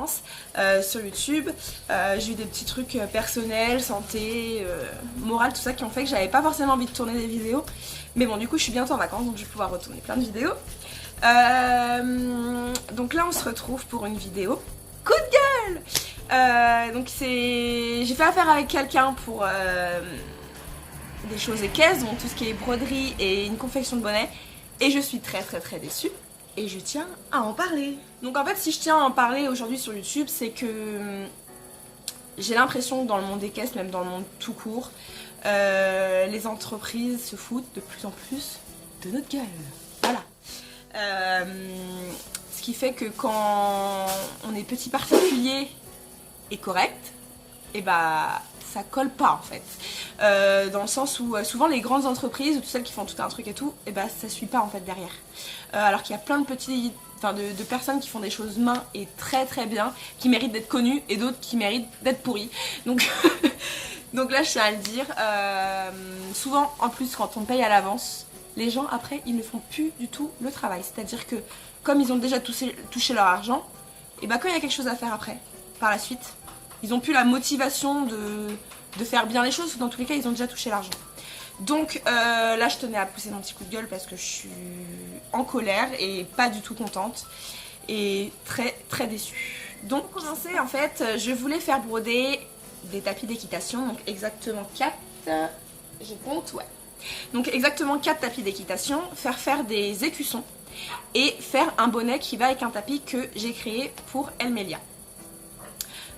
vacances sur YouTube. J'ai eu des petits trucs personnels, santé, morale, tout ça qui ont fait que j'avais pas forcément envie de tourner des vidéos. Mais bon, du coup je suis bientôt en vacances donc je vais pouvoir retourner plein de vidéos. Donc là on se retrouve pour une vidéo coup de gueule. Donc j'ai fait affaire avec quelqu'un pour des choses équestres, donc tout ce qui est broderie et une confection de bonnets. Et je suis très déçue et je tiens à en parler. Donc en fait si je tiens à en parler aujourd'hui sur YouTube, c'est que j'ai l'impression que dans le monde équestre, même dans le monde tout court, les entreprises se foutent de plus en plus de notre gueule. Voilà. Ce qui fait que quand on est petit particulier et correct, et bah ça colle pas en fait. Dans le sens où souvent les grandes entreprises ou toutes celles qui font tout un truc et tout, et bah ça suit pas en fait derrière. Alors qu'il y a plein de petits, de personnes qui font des choses main et très bien, qui méritent d'être connues et d'autres qui méritent d'être pourries. Donc donc là je tiens à le dire, souvent en plus quand on paye à l'avance, les gens après ils ne font plus du tout le travail. C'est-à-dire que comme ils ont déjà touché leur argent, et bah quand il y a quelque chose à faire après, par la suite, ils n'ont plus la motivation de faire bien les choses, dans tous les cas ils ont déjà touché l'argent. Donc là je tenais à pousser mon petit coup de gueule parce que je suis en colère et pas du tout contente et très déçue. Donc pour commencer en fait je voulais faire broder des tapis d'équitation, donc exactement 4, je compte, ouais. Donc exactement 4 tapis d'équitation, faire des écussons et faire un bonnet qui va avec un tapis que j'ai créé pour Elmelia.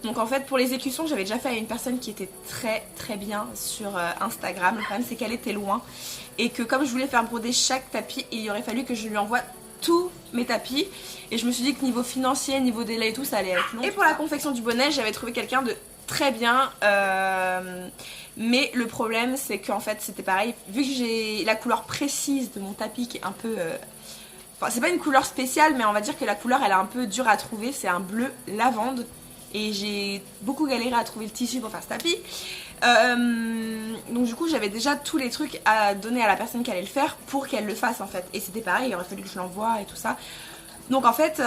Donc en fait pour les écussons j'avais déjà fait à une personne qui était très bien sur Instagram. Le problème c'est qu'elle était loin et que comme je voulais faire broder chaque tapis, il aurait fallu que je lui envoie tous mes tapis et je me suis dit que niveau financier, niveau délai et tout ça allait être long. Et pour la confection du bonnet j'avais trouvé quelqu'un de très bien, mais le problème c'est qu'en fait c'était pareil, vu que j'ai la couleur précise de mon tapis qui est un peu... Enfin c'est pas une couleur spéciale mais on va dire que la couleur elle est un peu dure à trouver, c'est un bleu lavande. Et j'ai beaucoup galéré à trouver le tissu pour faire ce tapis. Donc du coup j'avais déjà tous les trucs à donner à la personne qui allait le faire pour qu'elle le fasse en fait. Et c'était pareil, il aurait fallu que je l'envoie et tout ça. Donc en fait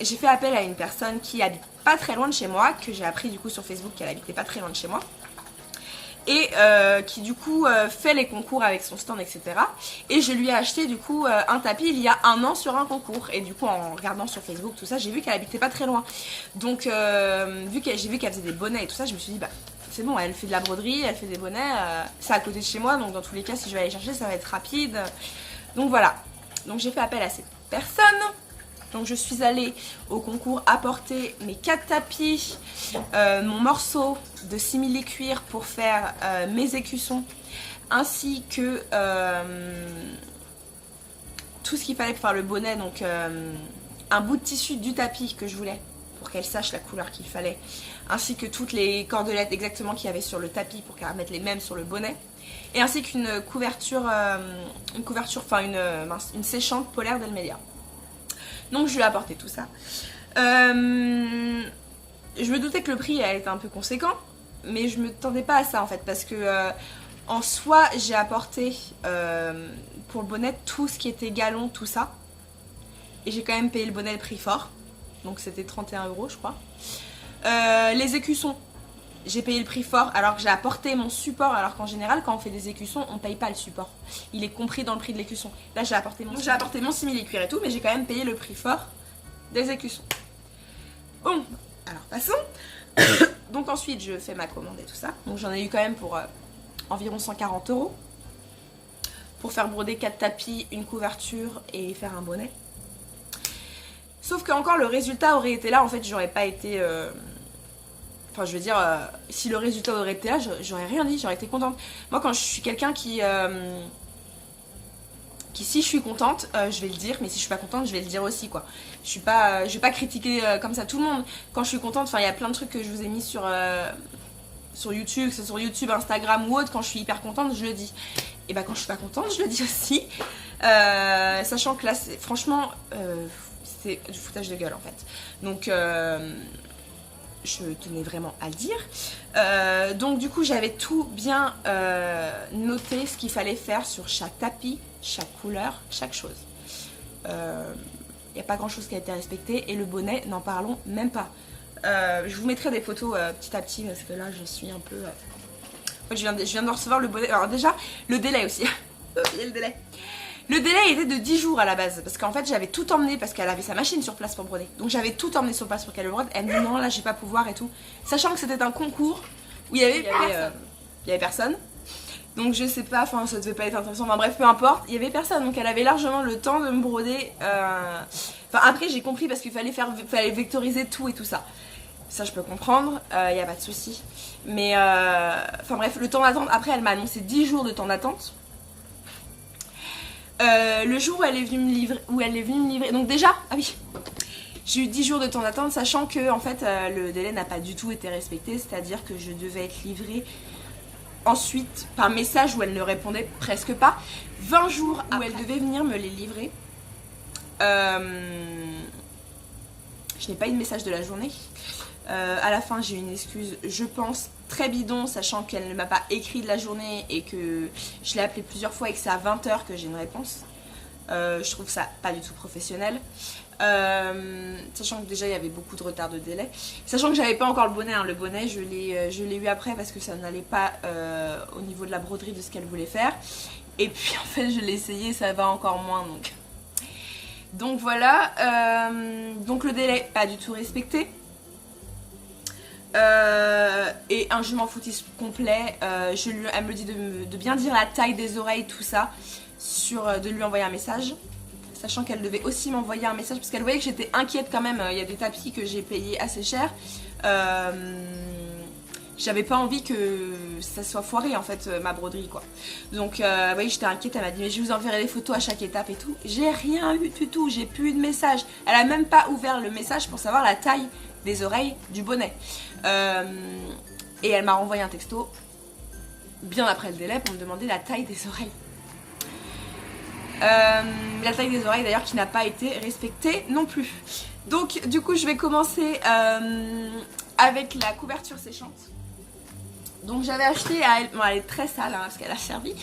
j'ai fait appel à une personne qui habite pas très loin de chez moi, que j'ai appris du coup sur Facebook qu'elle habitait pas très loin de chez moi. Et qui du coup fait les concours avec son stand etc. Et je lui ai acheté du coup un tapis il y a 1 an sur un concours. Et du coup en regardant sur Facebook tout ça j'ai vu qu'elle habitait pas très loin. Donc j'ai vu qu'elle faisait des bonnets et tout ça, je me suis dit bah c'est bon, elle fait de la broderie, elle fait des bonnets, c'est à côté de chez moi donc dans tous les cas si je vais aller chercher ça va être rapide. Donc voilà, donc j'ai fait appel à cette personne. Donc je suis allée au concours apporter mes 4 tapis, mon morceau de simili-cuir pour faire mes écussons, ainsi que tout ce qu'il fallait pour faire le bonnet, donc un bout de tissu du tapis que je voulais pour qu'elle sache la couleur qu'il fallait, ainsi que toutes les cordelettes exactement qu'il y avait sur le tapis pour qu'elle mette les mêmes sur le bonnet, et ainsi qu'une couverture, une séchante polaire d'Elmelia. Donc je lui ai apporté tout ça. Je me doutais que le prix allait être un peu conséquent, mais je me tendais pas à ça en fait, parce que en soi j'ai apporté pour le bonnet tout ce qui était galon, tout ça. Et j'ai quand même payé le bonnet le prix fort, donc c'était 31 € je crois. Les écussons, j'ai payé le prix fort alors que j'ai apporté mon support, alors qu'en général quand on fait des écussons on paye pas le support, il est compris dans le prix de l'écusson. Là j'ai apporté mon simili-cuir et tout, mais j'ai quand même payé le prix fort des écussons. Bon, alors passons. Donc ensuite je fais ma commande et tout ça, donc j'en ai eu quand même pour environ 140 € pour faire broder 4 tapis, une couverture et faire un bonnet. Sauf que encore le résultat aurait été là, en fait j'aurais pas été... Enfin je veux dire, si le résultat aurait été là, j'aurais rien dit, j'aurais été contente. Moi quand je suis quelqu'un qui si je suis contente, je vais le dire, mais si je suis pas contente, je vais le dire aussi quoi. Je vais pas critiquer comme ça tout le monde. Quand je suis contente, enfin il y a plein de trucs que je vous ai mis sur YouTube, que ce soit sur YouTube, Instagram ou autre, quand je suis hyper contente, je le dis. Et bah quand je suis pas contente, je le dis aussi. Sachant que là, franchement, c'est du foutage de gueule en fait. Donc je tenais vraiment à le dire. Donc du coup j'avais tout bien noté ce qu'il fallait faire sur chaque tapis, chaque couleur, chaque chose. il n'y a pas grand chose qui a été respecté. Et le bonnet, n'en parlons même pas. Je vous mettrai des photos petit à petit parce que là je suis un peu... En fait, je viens de recevoir le bonnet. Alors déjà, le délai aussi. Il y a le délai. Le délai était de 10 jours à la base. Parce qu'en fait j'avais tout emmené parce qu'elle avait sa machine sur place pour broder. Donc j'avais tout emmené sur place pour qu'elle le brode. Elle me dit non là je vais pas pouvoir et tout. Sachant que c'était un concours où il y avait personne. Donc je sais pas, enfin ça devait pas être intéressant, enfin bref peu importe, il y avait personne, donc elle avait largement le temps de me broder. Enfin après j'ai compris parce qu'il fallait vectoriser tout et tout ça. Ça je peux comprendre, y a pas de souci. Mais enfin bref, le temps d'attente, après elle m'a annoncé 10 jours de temps d'attente. Le jour où elle est venue me livrer, donc déjà, ah oui, j'ai eu 10 jours de temps d'attente, sachant que en fait le délai n'a pas du tout été respecté, c'est-à-dire que je devais être livrée ensuite par message où elle ne répondait presque pas, 20 jours où elle devait venir me les livrer. Je n'ai pas eu de message de la journée. À la fin j'ai eu une excuse, je pense, très bidon, sachant qu'elle ne m'a pas écrit de la journée et que je l'ai appelée plusieurs fois et que c'est à 20 h que j'ai une réponse. Je trouve ça pas du tout professionnel. Sachant que déjà il y avait beaucoup de retard de délai. Sachant que j'avais pas encore le bonnet, hein. Le bonnet je l'ai eu après parce que ça n'allait pas au niveau de la broderie de ce qu'elle voulait faire. Et puis en fait je l'ai essayé, ça va encore moins donc voilà. Donc le délai pas du tout respecté. Et un je m'en foutis complet. Elle me dit de bien dire la taille des oreilles, tout ça, de lui envoyer un message. Sachant qu'elle devait aussi m'envoyer un message parce qu'elle voyait que j'étais inquiète quand même. Il y a des tapis que j'ai payés assez cher. J'avais pas envie que ça soit foiré en fait ma broderie quoi. Donc vous voyez, j'étais inquiète, elle m'a dit mais je vous enverrai les photos à chaque étape et tout. J'ai rien eu du tout, j'ai plus eu de message. Elle a même pas ouvert le message pour savoir la taille des oreilles du bonnet. Et elle m'a renvoyé un texto bien après le délai pour me demander la taille des oreilles. La taille des oreilles d'ailleurs qui n'a pas été respectée non plus. Donc du coup je vais commencer avec la couverture séchante. Donc j'avais acheté à bon, elle est très sale hein, parce qu'elle a servi.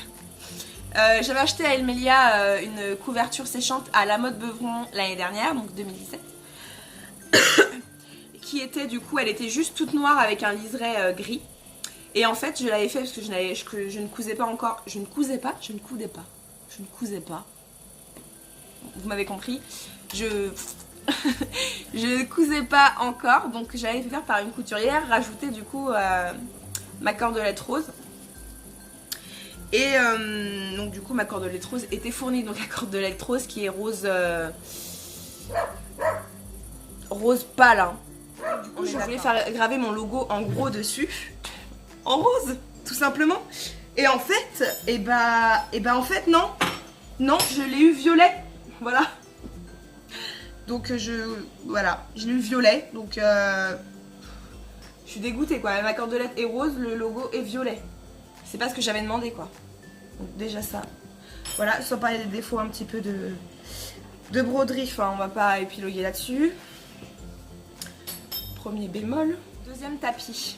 J'avais acheté à Elmelia une couverture séchante à la mode Beuvron l'année dernière, donc 2017. Qui était du coup, elle était juste toute noire avec un liseré gris. Et en fait je l'avais fait parce que je ne cousais pas encore. Je ne coudais pas. Vous m'avez compris. Je ne cousais pas encore. Donc j'avais fait faire par une couturière. Rajouter du coup ma cordelette rose. Et donc du coup ma cordelette rose était fournie. Donc la cordelette rose qui est rose... rose pâle hein. Du coup je voulais faire graver mon logo en gros dessus. En rose tout simplement. Et en fait, en fait non. Non, je l'ai eu violet. Voilà. Donc voilà, je l'ai eu violet. Donc je suis dégoûtée quoi. Ma cordelette est rose, le logo est violet. C'est pas ce que j'avais demandé quoi. Donc déjà ça. Voilà, sans parler des défauts un petit peu de broderie. Enfin, on va pas épiloguer là-dessus. Premier bémol. Deuxième tapis.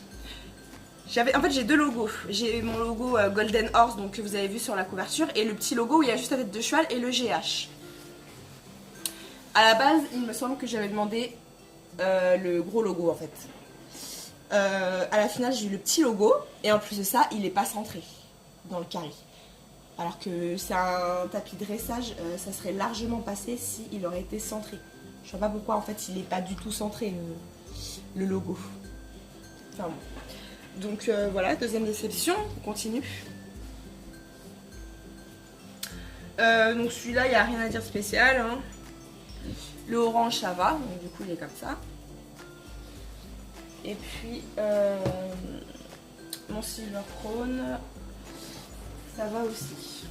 En fait j'ai deux logos. J'ai mon logo Golden Horse donc, que vous avez vu sur la couverture et le petit logo où il y a juste la tête de cheval et le GH. À la base il me semble que j'avais demandé le gros logo en fait. À la finale j'ai eu le petit logo et en plus de ça il n'est pas centré dans le carré. Alors que c'est un tapis dressage, ça serait largement passé s'il aurait été centré. Je vois pas pourquoi en fait il n'est pas du tout centré le logo. Enfin bon. Donc voilà, deuxième déception, on continue. Donc celui-là, il n'y a rien à dire spécial. Hein. Le orange, ça va, donc du coup il est comme ça. Et puis mon silver crown, ça va aussi.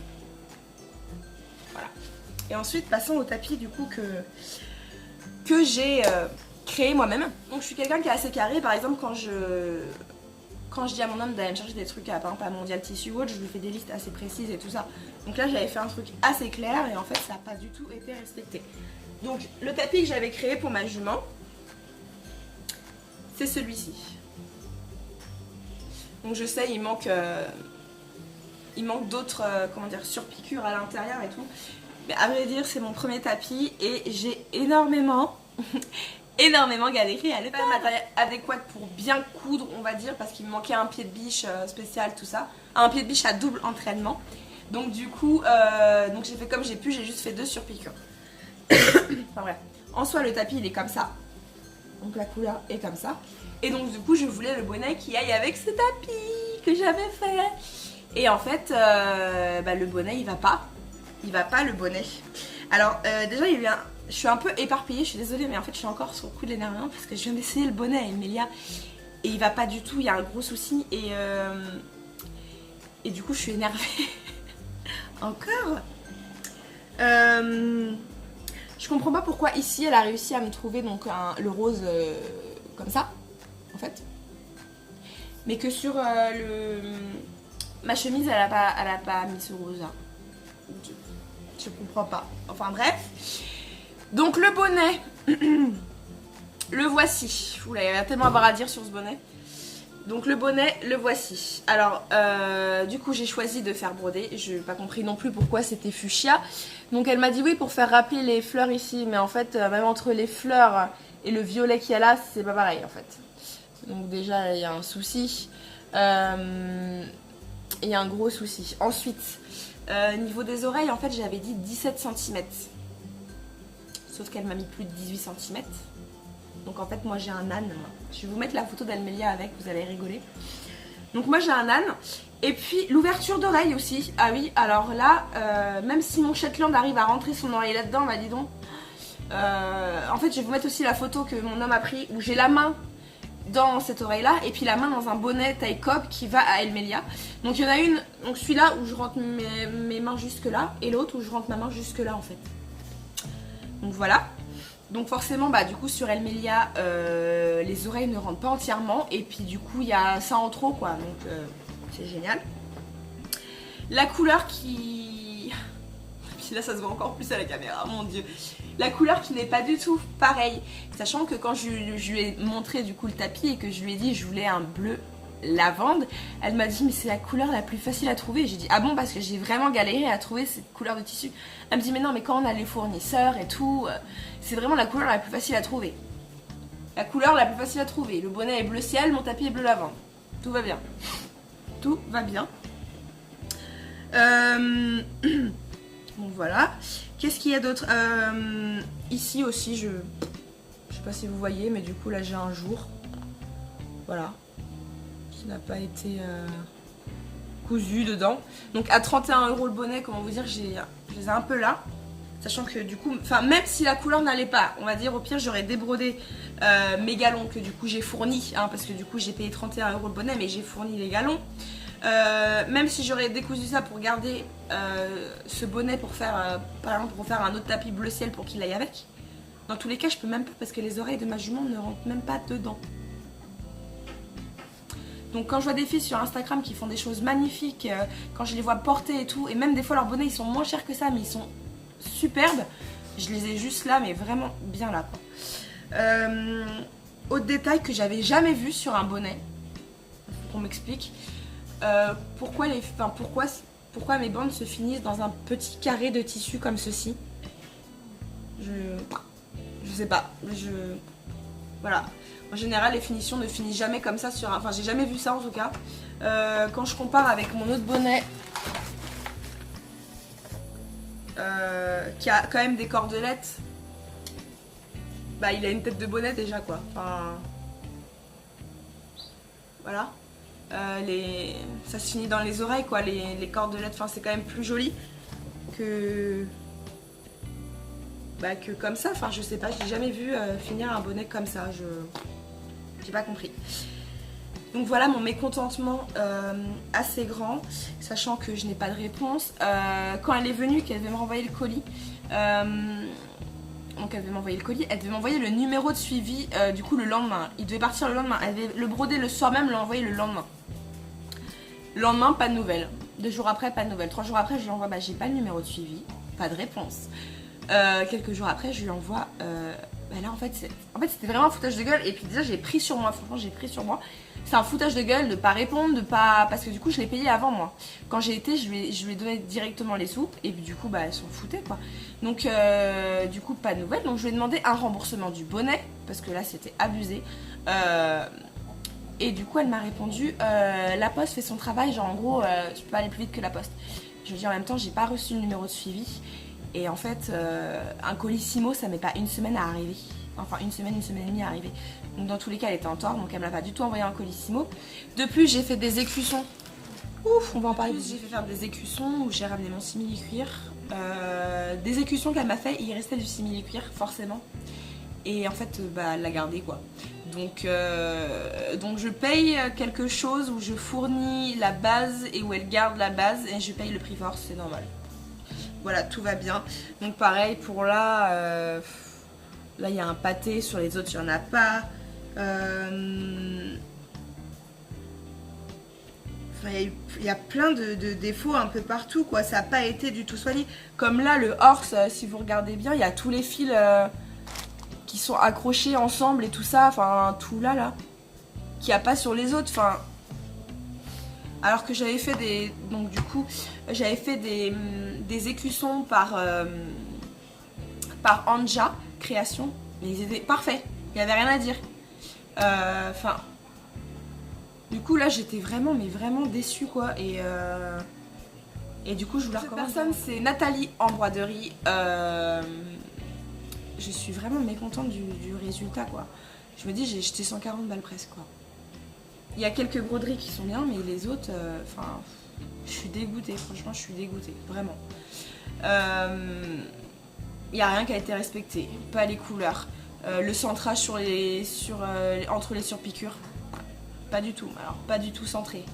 Voilà. Et ensuite, passons au tapis du coup que j'ai créé moi-même. Donc je suis quelqu'un qui est assez carré, par exemple quand je dis à mon homme d'aller me chercher des trucs par exemple à Mondial Tissu ou autre, je lui fais des listes assez précises et tout ça. Donc là j'avais fait un truc assez clair et en fait ça n'a pas du tout été respecté. Donc le tapis que j'avais créé pour ma jument, c'est celui-ci. Donc je sais il manque d'autres comment dire surpiqûres à l'intérieur et tout. Mais à vrai dire, c'est mon premier tapis et j'ai énormément, énormément galéré à le faire. Le matériel adéquat pour bien coudre, on va dire, parce qu'il me manquait un pied de biche spécial, tout ça. Un pied de biche à double entraînement. Donc du coup, donc j'ai fait comme j'ai pu, j'ai juste fait 2 sur piqûre. Enfin bref. En soi, le tapis, il est comme ça. Donc la couleur est comme ça. Et donc du coup, je voulais le bonnet qui aille avec ce tapis que j'avais fait. Et en fait, le bonnet, il va pas. Il va pas, le bonnet. Alors, déjà, je suis un peu éparpillée, je suis désolée, mais en fait, je suis encore sur le coup de l'énervement parce que je viens d'essayer le bonnet à Emilia. Et il va pas du tout, il y a un gros souci. Et du coup, je suis énervée. Encore. Je comprends pas pourquoi ici, elle a réussi à me trouver donc le rose comme ça, en fait. Mais que sur ma chemise, elle a pas mis ce rose là. Je comprends pas. Enfin bref. Donc le bonnet, le voici. Oula, il y a tellement à avoir à dire sur ce bonnet. Donc le bonnet, le voici. Alors, du coup, j'ai choisi de faire broder. Je n'ai pas compris non plus pourquoi c'était fuchsia. Donc elle m'a dit oui pour faire rappeler les fleurs ici. Mais en fait, même entre les fleurs et le violet qu'il y a là, c'est pas pareil en fait. Donc déjà, il y a un souci. Il y a un gros souci. Ensuite, niveau des oreilles, en fait, j'avais dit 17 cm. Sauf qu'elle m'a mis plus de 18 cm. Donc en fait, moi j'ai un âne. Je vais vous mettre la photo d'Almelia avec, vous allez rigoler. Donc moi j'ai un âne. Et puis l'ouverture d'oreille aussi. Ah oui, alors là, même si mon Shetland arrive à rentrer son oreille là-dedans, bah dis donc. En fait, je vais vous mettre aussi la photo que mon homme a pris où j'ai la main dans cette oreille là et puis la main dans un bonnet taille cob qui va à Elmelia. Donc il y en a une, donc celui-là où je rentre mes mains jusque là et l'autre où je rentre ma main jusque là en fait. Donc voilà. Donc forcément du coup sur Elmelia les oreilles ne rentrent pas entièrement et puis du coup il y a ça en trop quoi, donc c'est génial. La couleur qui... Puis là ça se voit encore plus à la caméra, mon dieu. La couleur qui n'est pas du tout pareille. Sachant que quand je lui ai montré du coup le tapis et que je lui ai dit je voulais un bleu lavande, elle m'a dit mais c'est la couleur la plus facile à trouver. J'ai dit ah bon, parce que j'ai vraiment galéré à trouver cette couleur de tissu. Elle me dit mais non, mais quand on a les fournisseurs et tout, c'est vraiment la couleur la plus facile à trouver. La couleur la plus facile à trouver. Le bonnet est bleu ciel, mon tapis est bleu lavande. Tout va bien. Tout va bien. Donc voilà. Qu'est-ce qu'il y a d'autre ici aussi, je sais pas si vous voyez, mais du coup là j'ai un jour. Voilà. Qui n'a pas été cousu dedans. Donc à 31 € le bonnet, comment vous dire, je les ai un peu là. Sachant que du coup, enfin même si la couleur n'allait pas, on va dire au pire j'aurais débrodé mes galons que du coup j'ai fournis. Parce que du coup j'ai payé 31 € le bonnet, mais j'ai fourni les galons. Même si j'aurais décousu ça pour garder ce bonnet pour faire par exemple pour faire un autre tapis bleu ciel pour qu'il aille avec, dans tous les cas je peux même pas parce que les oreilles de ma jument ne rentrent même pas dedans. Donc quand je vois des filles sur Instagram qui font des choses magnifiques, quand je les vois porter et tout, et même des fois leurs bonnets ils sont moins chers que ça mais ils sont superbes, je les ai juste là mais vraiment bien là quoi. Autre détail que j'avais jamais vu sur un bonnet, faut qu'on m'explique. Pourquoi mes bandes se finissent dans un petit carré de tissu comme ceci. Je sais pas. Voilà. En général, les finitions ne finissent jamais comme ça sur un... Enfin, j'ai jamais vu ça en tout cas. Quand je compare avec mon autre bonnet, qui a quand même des cordelettes, il a une tête de bonnet déjà quoi. Enfin... Voilà. Ça se finit dans les oreilles quoi, les cordelettes, enfin c'est quand même plus joli que comme ça, enfin je sais pas, j'ai jamais vu finir un bonnet comme ça, j'ai pas compris. Donc voilà mon mécontentement assez grand, sachant que je n'ai pas de réponse. Quand elle est venue, qu'elle devait me renvoyer le colis, donc elle devait m'envoyer le colis, elle devait m'envoyer le numéro de suivi du coup le lendemain. Il devait partir le lendemain, elle devait le broder le soir même, l'envoyer le lendemain. Le lendemain, pas de nouvelles. 2 jours après, pas de nouvelles. 3 jours après, je lui envoie, j'ai pas le numéro de suivi, pas de réponse. Quelques jours après, je lui envoie Bah là en fait c'était vraiment un foutage de gueule. Et puis déjà j'ai pris sur moi, franchement j'ai pris sur moi. C'est un foutage de gueule de pas répondre, de pas... Parce que du coup je l'ai payé avant moi. Quand j'ai été, je lui ai donné directement les sous. Et puis du coup bah elle s'en foutait quoi. Donc du coup pas de nouvelles. Donc je lui ai demandé un remboursement du bonnet. Parce que là c'était abusé. Et du coup elle m'a répondu la poste fait son travail. Genre en gros tu peux pas aller plus vite que la poste. Je veux dire en même temps j'ai pas reçu le numéro de suivi. Et en fait un colissimo ça met pas une semaine à arriver. Enfin une semaine et demie à arriver. Donc dans tous les cas elle était en tort, donc elle m'a pas du tout envoyé un colissimo. De plus j'ai fait des écussons. Ouf, on va en parler. J'ai fait faire des écussons où j'ai ramené mon simili-cuir. Des écussons qu'elle m'a fait, il restait du simili-cuir forcément. Et en fait bah elle l'a gardé quoi. Donc je paye quelque chose où je fournis la base et où elle garde la base et je paye le prix fort, c'est normal. Voilà, tout va bien. Donc pareil pour là... Là, il y a un pâté, sur les autres, il n'y en a pas. Enfin, il y a plein de défauts un peu partout, quoi. Ça n'a pas été du tout soigné. Comme là, le horse, si vous regardez bien, il y a tous les fils qui sont accrochés ensemble et tout ça. Enfin, tout là. Qu'il n'y a pas sur les autres. Enfin... Alors que j'avais fait des... Donc du coup, j'avais fait des écussons par Anja. Création, mais ils étaient parfaits, il n'y avait rien à dire. Enfin, du coup là j'étais vraiment déçue quoi. Et du coup je vous la recommande. Cette personne c'est Nathalie en broderie. Je suis vraiment mécontente du résultat quoi. Je me dis j'ai jeté 140 balles presque quoi. Il y a quelques broderies qui sont bien mais les autres, enfin, je suis dégoûtée, franchement je suis dégoûtée, vraiment. Il n'y a rien qui a été respecté, pas les couleurs, le centrage entre les surpiqûres, pas du tout, alors pas du tout centré,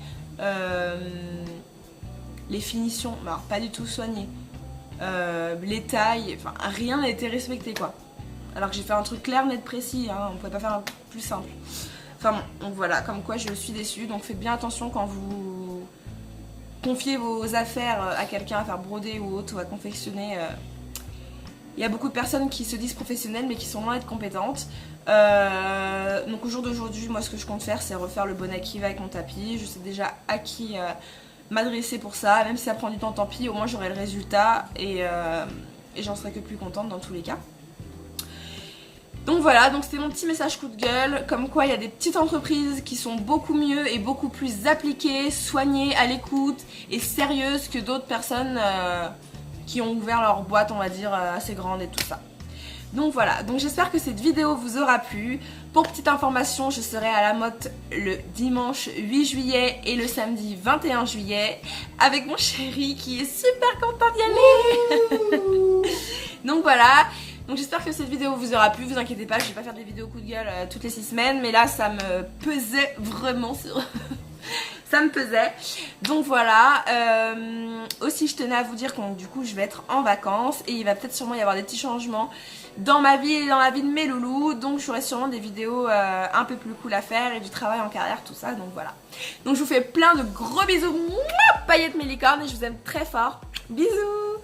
les finitions, alors pas du tout soignées, les tailles, enfin rien n'a été respecté quoi, alors que j'ai fait un truc clair, net, précis, hein, on pouvait pas faire un plus simple, enfin bon, donc voilà, comme quoi je suis déçue, donc faites bien attention quand vous confiez vos affaires à quelqu'un à faire broder ou autre ou à confectionner. Il y a beaucoup de personnes qui se disent professionnelles mais qui sont loin d'être compétentes. Donc au jour d'aujourd'hui, moi ce que je compte faire c'est refaire le bonnet qui va avec mon tapis. Je sais déjà à qui m'adresser pour ça. Même si ça prend du temps, tant pis, au moins j'aurai le résultat et j'en serai que plus contente dans tous les cas. Donc voilà, donc c'était mon petit message coup de gueule, comme quoi il y a des petites entreprises qui sont beaucoup mieux et beaucoup plus appliquées, soignées, à l'écoute et sérieuses que d'autres personnes qui ont ouvert leur boîte, on va dire, assez grande et tout ça. Donc voilà, donc j'espère que cette vidéo vous aura plu. Pour petite information, je serai à la Motte le dimanche 8 juillet et le samedi 21 juillet avec mon chéri qui est super content d'y aller. Donc voilà, donc j'espère que cette vidéo vous aura plu. Vous inquiétez pas, je vais pas faire des vidéos coup de gueule toutes les 6 semaines, mais là ça me pesait vraiment sur... Ça me pesait. Donc voilà. Aussi je tenais à vous dire que du coup je vais être en vacances et il va peut-être sûrement y avoir des petits changements dans ma vie et dans la vie de mes loulous. Donc j'aurai sûrement des vidéos un peu plus cool à faire et du travail en carrière, tout ça. Donc voilà. Donc je vous fais plein de gros bisous. Mouah, paillettes mes licornes et je vous aime très fort. Bisous.